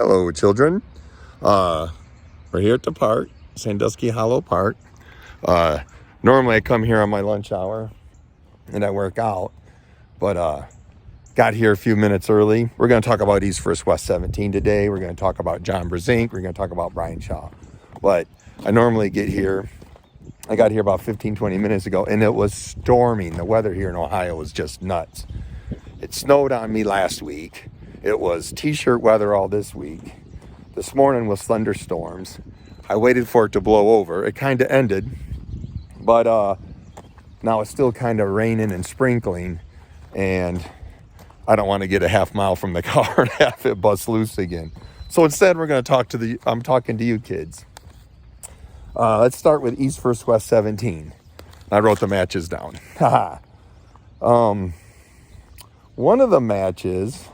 Hello, children. We're here at the park, Sandusky Hollow Park. Normally I come here on my lunch hour and I work out, but got here a few minutes early. We're going to talk about East First West 17 today. We're going to talk about John Brzenk. We're going to talk about Brian Shaw. But I normally get here. I got here about 15-20 minutes ago, and it was storming. The weather here in Ohio was just nuts. It snowed on me last week. It was t-shirt weather all this week. This morning was thunderstorms. I waited for it to blow over. It kind of ended, but now it's still kind of raining and sprinkling, and I don't want to get a half mile from the car and have it bust loose again. So instead, we're going to talk to I'm talking to you kids. Let's start with East First West 17. I wrote the matches down. One of the matches,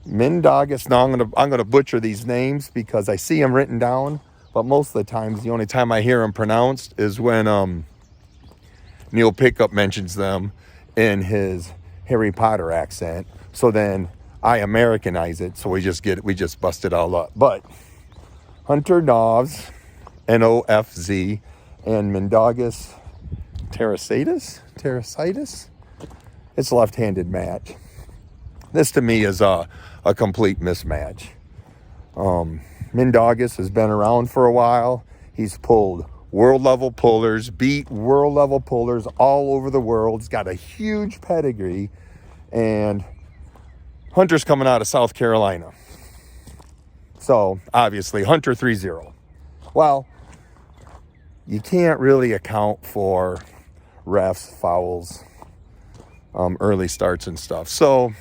Mindaugas. Now I'm gonna butcher these names because I see them written down, but most of the times the only time I hear them pronounced is when Neil Pickup mentions them in his Harry Potter accent. So then I Americanize it, so we just bust it all up. But Hunter Novs, Nofz, and Mindaugas Terrasitis. It's a left-handed match. This to me is a complete mismatch. Mindaugas has been around for a while. He's pulled world-level pullers, beat world-level pullers all over the world. He's got a huge pedigree. And Hunter's coming out of South Carolina. So, obviously, Hunter 3-0. Well, you can't really account for refs, fouls, early starts and stuff. So,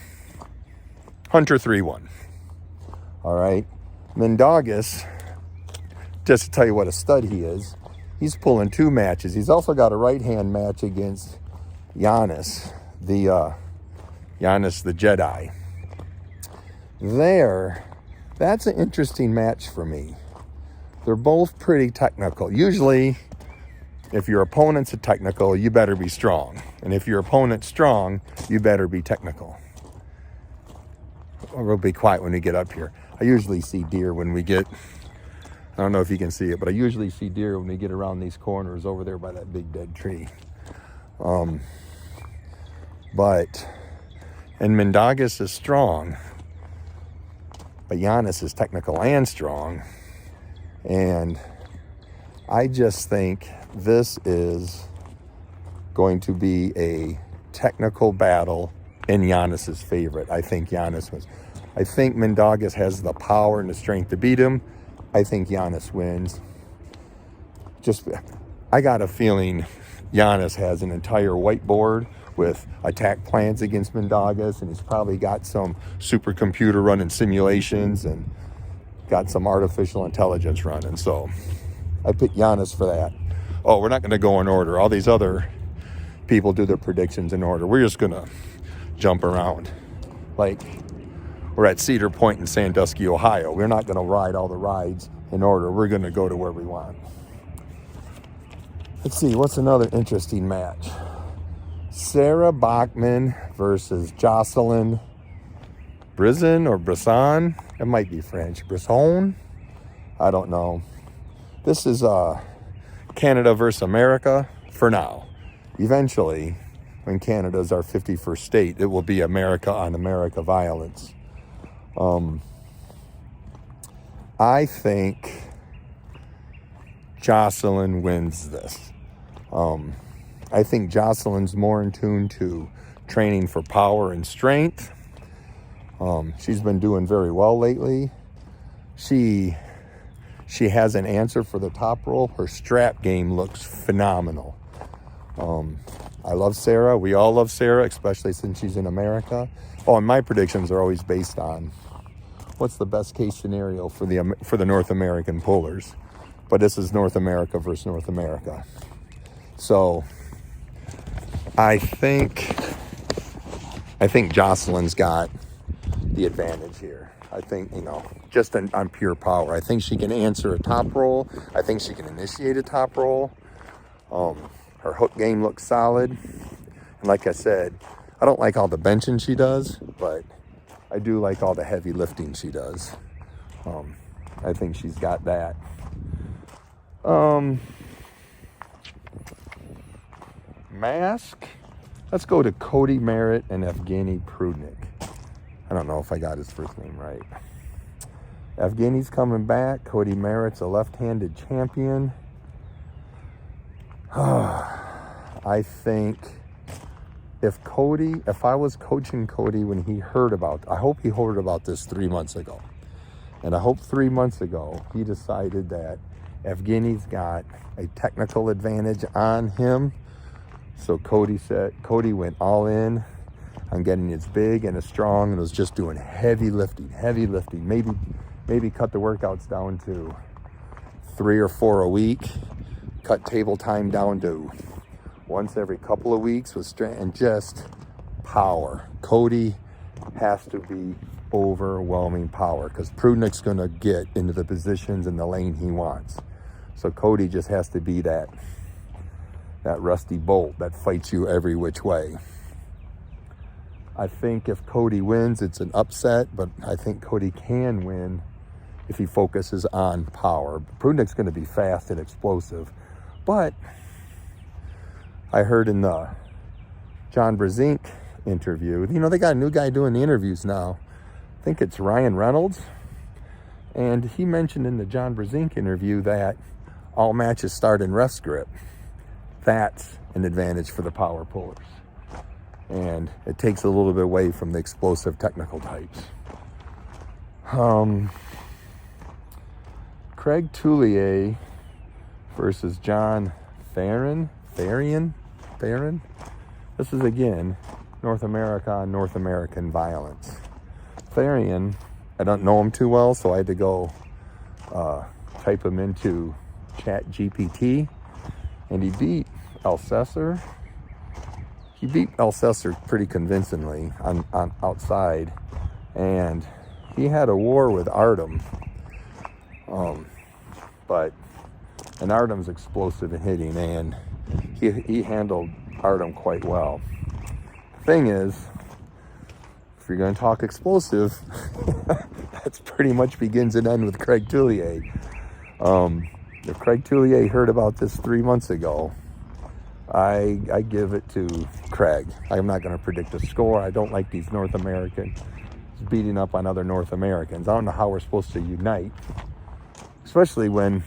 Hunter 3-1. All right. Mindaugas, just to tell you what a stud he is, he's pulling 2 matches. He's also got a right-hand match against Giannis, the Jedi. That's an interesting match for me. They're both pretty technical. Usually, if your opponent's a technical, you better be strong. And if your opponent's strong, you better be technical. We'll be quiet when we get up here. I usually see deer when we get, I don't know if you can see it, but I usually see deer when we get around these corners over there by that big dead tree. And Mindaugas is strong, but Giannis is technical and strong. And I just think this is going to be a technical battle in Giannis's favorite. I think Mindaugas has the power and the strength to beat him. I think Giannis wins. I got a feeling Giannis has an entire whiteboard with attack plans against Mindaugas, and he's probably got some supercomputer running simulations and got some artificial intelligence running. So I pick Giannis for that. Oh, we're not going to go in order. All these other people do their predictions in order. We're just going to jump around. Like, we're at Cedar Point in Sandusky, Ohio. We're not going to ride all the rides in order. We're going to go to where we want. Let's see, what's another interesting match? Sarah Bachman versus Joselyn Brizin or Brisson. It might be French. Brisson? I don't know. This is Canada versus America for now. Eventually, when Canada's our 51st state, it will be America on America violence. I think Joselyn wins this. I think Joselyn's more in tune to training for power and strength. She's been doing very well lately. She has an answer for the top roll. Her strap game looks phenomenal. I love Sarah. We all love Sarah, especially since she's in America. Oh, and my predictions are always based on what's the best case scenario for the North American pullers. But this is North America versus North America. So I think Joselyn's got the advantage here. I think, just on pure power. I think she can answer a top roll. I think she can initiate a top roll. Her hook game looks solid. And like I said, I don't like all the benching she does, but I do like all the heavy lifting she does. I think she's got that. Mask. Let's go to Cody Merritt and Evgeny Prudnik. I don't know if I got his first name right. Evgeny's coming back. Cody Merritt's a left-handed champion. I think if I was coaching Cody when he heard about, I hope he heard about this 3 months ago. And I hope 3 months ago he decided that Evgeny's got a technical advantage on him. So Cody went all in on getting as big and as strong and was just doing heavy lifting. Maybe cut the workouts down to 3 or 4 a week. Cut table time down to once every couple of weeks with strength and just power. Cody has to be overwhelming power because Prudnik's going to get into the positions in the lane he wants. So Cody just has to be that rusty bolt that fights you every which way. I think if Cody wins, it's an upset, but I think Cody can win if he focuses on power. Prudnik's going to be fast and explosive, but I heard in the John Brzenk interview, they got a new guy doing the interviews now. I think it's Ryan Reynolds. And he mentioned in the John Brzenk interview that all matches start in rest grip. That's an advantage for the power pullers. And it takes a little bit away from the explosive technical types. Craig Tullier versus John Farron. This is again North American violence. Therian, I don't know him too well, so I had to go type him into Chat GPT, and he beat Alcesser. He beat Alcesser pretty convincingly on outside, and he had a war with Artem. And Artem's explosive in hitting, and he handled Artem quite well. The thing is, if you're going to talk explosive, that's pretty much begins and ends with Craig Tullier. If Craig Tullier heard about this 3 months ago, I give it to Craig. I'm not going to predict a score. I don't like these North Americans beating up on other North Americans. I don't know how we're supposed to unite, especially when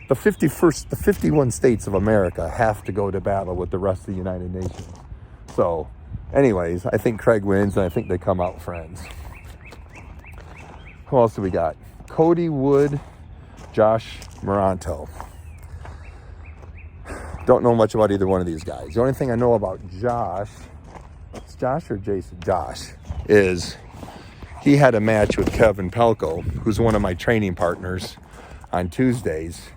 the 51 states of America have to go to battle with the rest of the United Nations. So, anyways, I think Craig wins, and I think they come out friends. Who else do we got? Cody Wood, Josh Moranto. Don't know much about either one of these guys. The only thing I know about Josh, it's Josh or Jason? Josh, is he had a match with Kevin Pelko, who's one of my training partners, on Tuesdays.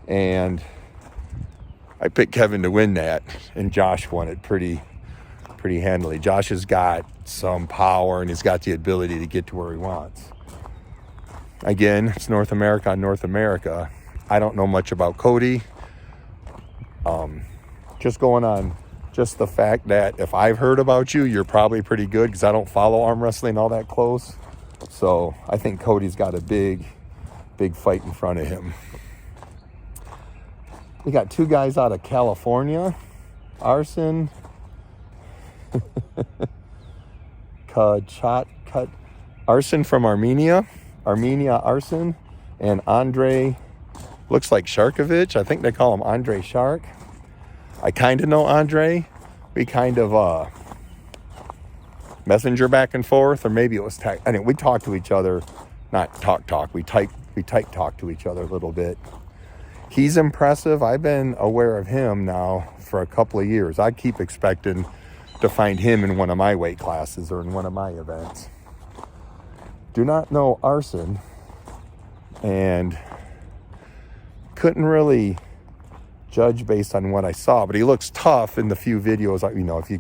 And I picked Kevin to win that, and Josh won it pretty handily. Josh has got some power, and he's got the ability to get to where he wants. Again, it's North America on North America. I don't know much about Cody. Just going on just the fact that if I've heard about you, you're probably pretty good, because I don't follow arm wrestling all that close. So I think Cody's got a big fight in front of him. We got 2 guys out of California, Arsen, Arsen from Armenia, Arsen, and Andre, looks like Sharkovich. I think they call him Andre Shark. I kind of know Andre. We kind of messenger back and forth, or maybe it was anyway, we talk to each other, not talk. We type talk to each other a little bit. He's impressive. I've been aware of him now for a couple of years. I keep expecting to find him in one of my weight classes or in one of my events. Do not know Arsen, and couldn't really judge based on what I saw, but he looks tough in the few videos. If you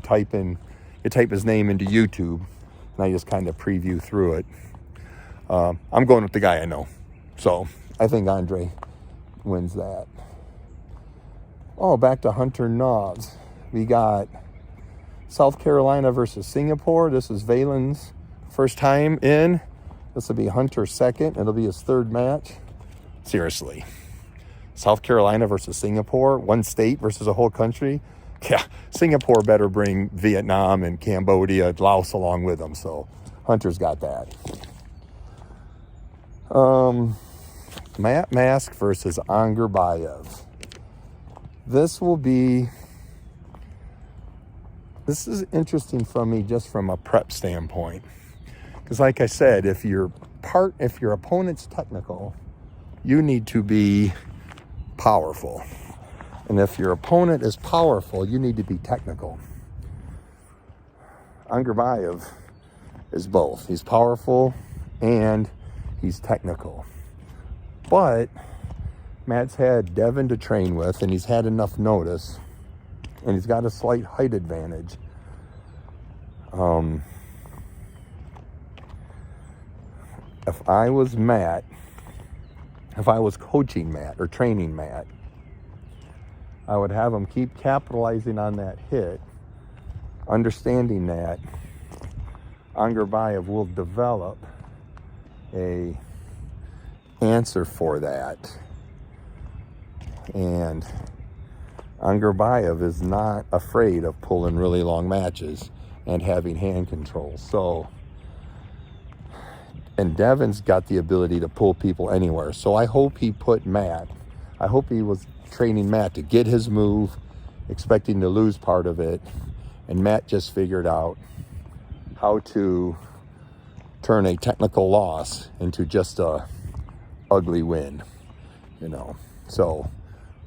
type his name into YouTube, and I just kind of preview through it. I'm going with the guy I know, so I think Andre wins that. Back to Hunter Nobbs. We got South Carolina versus Singapore. This is Valen's first time in. This will be Hunter's second. It'll be his third match. Seriously. South Carolina versus Singapore. One state versus a whole country. Yeah, Singapore better bring Vietnam and Cambodia, Laos along with them. So Hunter's got that. Matt Mask versus Angerbayev. This is interesting for me just from a prep standpoint. Because like I said, if your opponent's technical, you need to be powerful. And if your opponent is powerful, you need to be technical. Angerbayev is both. He's powerful and he's technical. But Matt's had Devon to train with, and he's had enough notice, and he's got a slight height advantage. If I was coaching Matt or training Matt, I would have him keep capitalizing on that hit, understanding that Angerbayev will develop a answer for that. And Angerbayev is not afraid of pulling really long matches and having hand control. So, and Devon's got the ability to pull people anywhere. So I hope he was training Matt to get his move, expecting to lose part of it, and Matt just figured out how to turn a technical loss into just a ugly win, So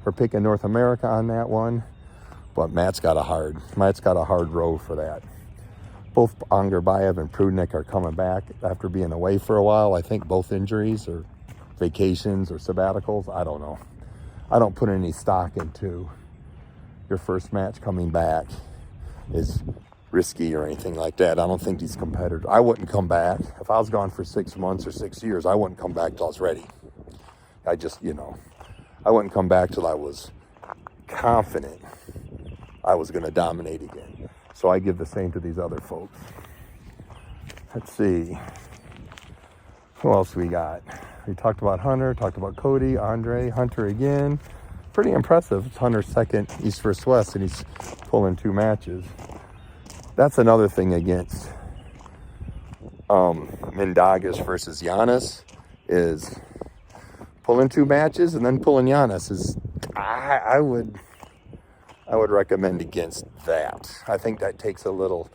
we're picking North America on that one, but Matt's got a hard road for that. Both Angerbayev and Prudnik are coming back after being away for a while. I think both injuries or vacations or sabbaticals. I don't know. I don't put any stock into your first match coming back is risky or anything like that. I don't think these competitors, I wouldn't come back. If I was gone for 6 months or 6 years, I wouldn't come back till I was ready. I wouldn't come back till I was confident I was going to dominate again. So I give the same to these other folks. Let's see. Who else we got? We talked about Hunter, talked about Cody, Andre, Hunter again. Pretty impressive. It's Hunter's second East versus West, and he's pulling 2 matches. That's another thing against Mindaugas versus Giannis is pulling 2 matches and then pulling Giannis is I would recommend against that. I think that takes a little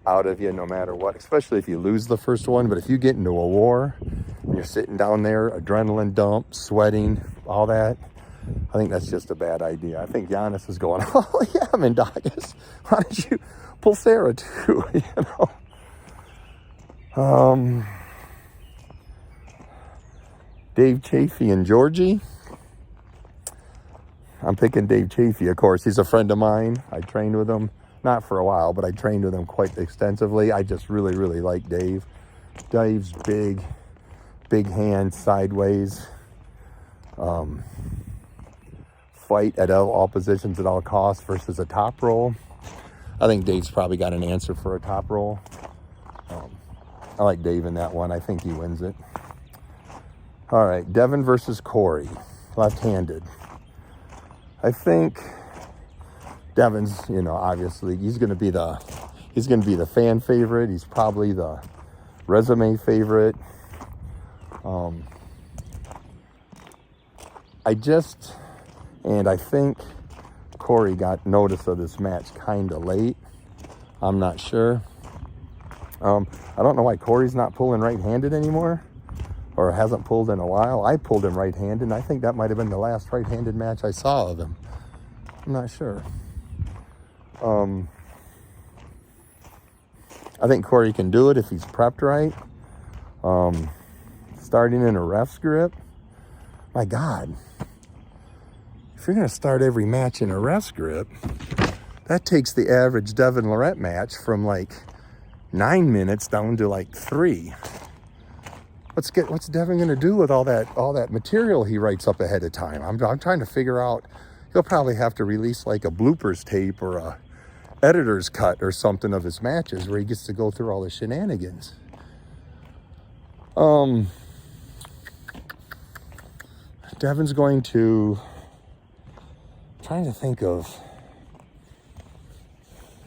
out of you no matter what, especially if you lose the first one. But if you get into a war and you're sitting down there, adrenaline dump, sweating, all that, I think that's just a bad idea. I think Giannis is going, oh yeah, Mindaugas, why don't you pull Sarah too, Dave Chaffee and Georgi. I'm picking Dave Chaffee, of course. He's a friend of mine. I trained with him, not for a while, but I trained with him quite extensively. I just really, really like Dave. Dave's big hand, sideways. Fight at all positions at all costs versus a top roll. I think Dave's probably got an answer for a top roll. I like Dave in that one. I think he wins it. All right, Devon versus Corey, left-handed. I think Devon's, obviously he's going to be the fan favorite. He's probably the resume favorite. I think Corey got notice of this match kind of late. I'm not sure. I don't know why Corey's not pulling right-handed anymore, or hasn't pulled in a while. I pulled him right-handed, and I think that might have been the last right-handed match I saw of him. I'm not sure. I think Corey can do it if he's prepped right. Starting in a ref's grip. My God. If you're going to start every match in a ref's grip, that takes the average Devon Lorette match from like 9 minutes down to like 3. What's Devon going to do with all that material he writes up ahead of time? I'm trying to figure out. He'll probably have to release like a bloopers tape or a editor's cut or something of his matches where he gets to go through all the shenanigans. Devon's going to, trying to think of,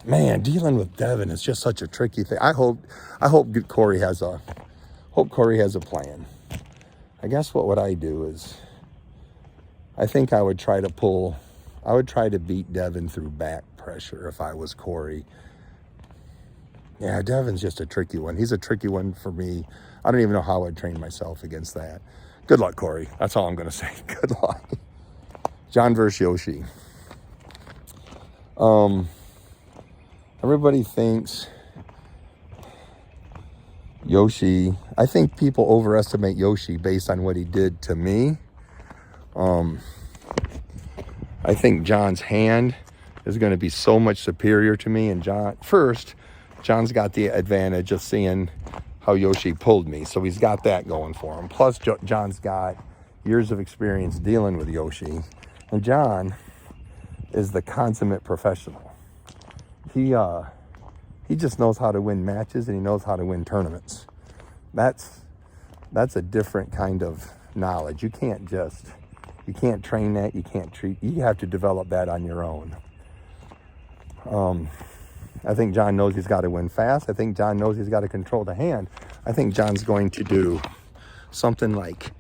man, dealing with Devon is just such a tricky thing. I hope Corey has a plan. I guess what would I do is, I think I would try to beat Devon through back pressure if I was Corey. Yeah, Devon's just a tricky one. He's a tricky one for me. I don't even know how I'd train myself against that. Good luck, Corey. That's all I'm going to say. Good luck. John versus Yoshi. Everybody thinks Yoshi, I think people overestimate Yoshi based on what he did to me. I think John's hand is going to be so much superior to me. And John's got the advantage of seeing how Yoshi pulled me. So he's got that going for him. Plus, John's got years of experience dealing with Yoshi. And John is the consummate professional. He just knows how to win matches, and he knows how to win tournaments. That's a different kind of knowledge. You can't train that. You have to develop that on your own. I think John knows he's got to win fast. I think John knows he's got to control the hand. I think John's going to do something like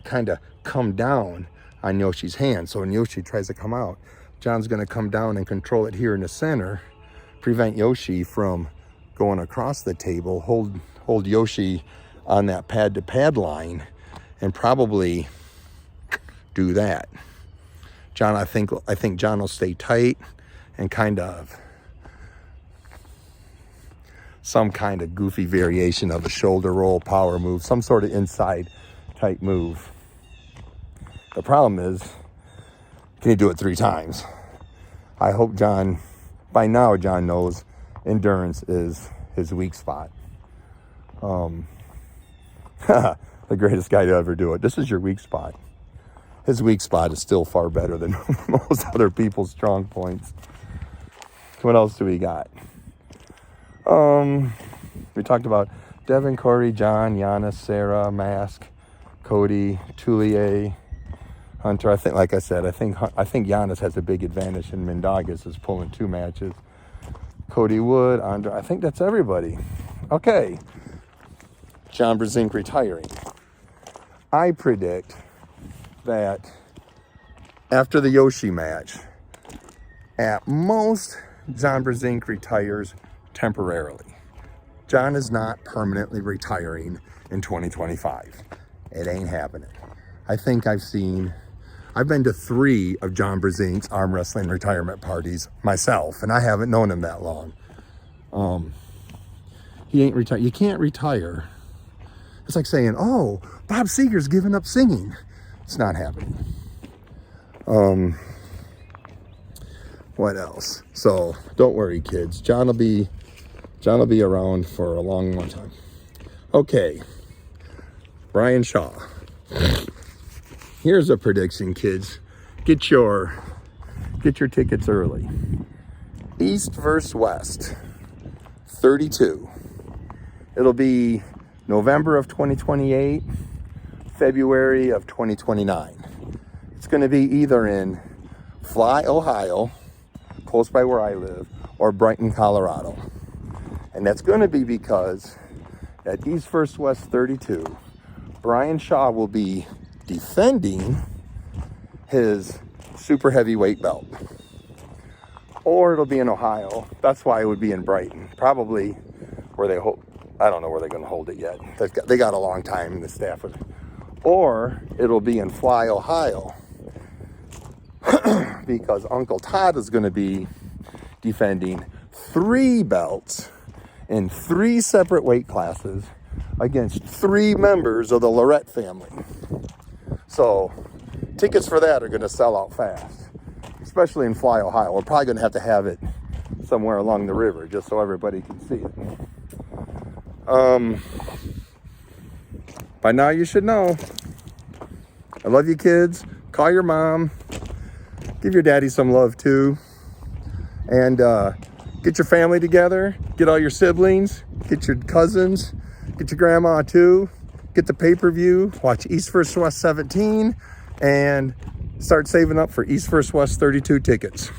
kind of come down on Yoshi's hand. So when Yoshi tries to come out, John's going to come down and control it here in the center, prevent Yoshi from going across the table, hold Yoshi on that pad to pad line, and probably do that. John, I think John will stay tight and some kind of goofy variation of a shoulder roll power move, some sort of inside type move. The problem is, can he do it 3 times? I hope by now John knows endurance is his weak spot. The greatest guy to ever do it. This is your weak spot. His weak spot is still far better than most other people's strong points. What else do we got? We talked about Devon, Corey, John, Giannis, Sarah, Mask, Cody, Toulier, Hunter. I think, like I said, I think Giannis has a big advantage, and Mindaugas is pulling 2 matches. Cody Wood, Andre. I think that's everybody. Okay. John Brzenk retiring. I predict that after the Yoshi match, at most, John Brzenk retires temporarily. John is not permanently retiring in 2025. It ain't happening. I think I've been to 3 of John Brzenk's arm wrestling retirement parties myself, and I haven't known him that long. He ain't retired. You can't retire. It's like saying, oh, Bob Seger's giving up singing. It's not happening. What else? So don't worry, kids. John will be around for a long, long time. Okay. Brian Shaw. Here's a prediction, kids. Get your tickets early. East versus West. 32. It'll be November of 2028, February of 2029. It's going to be either in Fly, Ohio, close by where I live, or Brighton, Colorado. And that's going to be because at East vs. West 32, Brian Shaw will be defending his super heavyweight belt. Or it'll be in Ohio. That's why it would be in Brighton. Probably where they hold. I don't know where they're going to hold it yet. They got a long time in the staff. Or it'll be in Fly, Ohio. Because Uncle Todd is going to be defending 3 belts in 3 separate weight classes against 3 members of the Lorette family. So tickets for that are going to sell out fast, especially in Fly, Ohio. We're probably going to have it somewhere along the river just so everybody can see it. By now you should know. I love you, kids. Call your mom. Give your daddy some love too. And get your family together. Get all your siblings. Get your cousins. Get your grandma too. Get the pay-per-view. Watch East vs. West 17. And start saving up for East vs. West 32 tickets.